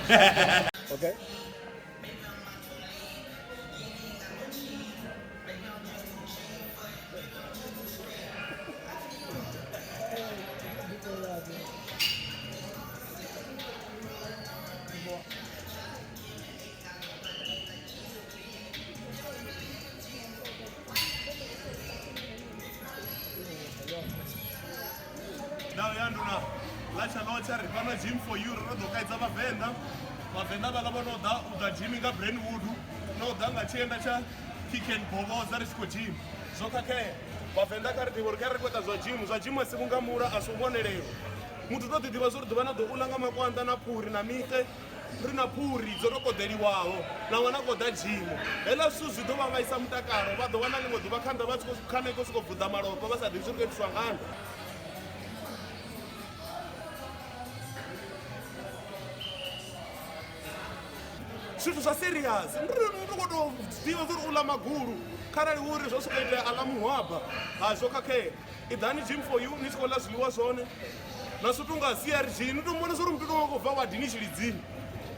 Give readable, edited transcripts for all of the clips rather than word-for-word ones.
Okay. Now yanduna lacha locha ripana gym for you rodokaidza vavenda vavenda valava noda uda gym inga Brentwood noda nga chienda cha Kick and Bovoza risiko gym zvokake vavenda karitivo rikari kweta zva gym asikungamura asumwonelero mutu todidiva zori divana doulanga makwanda na puri na mike ri na puri dzorokoderiwawo na wana koda gym hela suzi do vavaisa mutakaro va do wana limwe diva khanda vakhane kosikobvudha malopa vasadi zviri kuetiswa ngano swithu swa serious nrikototiva zuri ula maguru kharali uri zvo swikoitea ala muhwaba ha zvokakhe idhani gym for you ni swikola zwiliwa zwone nasutunga crg nitombona zuri mutino wakobva wadhini xilidzini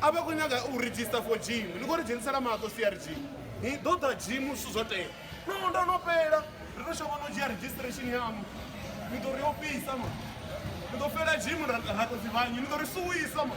a va kunyaga u register for gym ni ko ri jenisela mato crg hi doda gym swi zwo tea nonda no pela ri to xava no jiya registration yamu ni to ri yo pisa ma ni to fela gym rakozivanyi ni to ri suwisa ma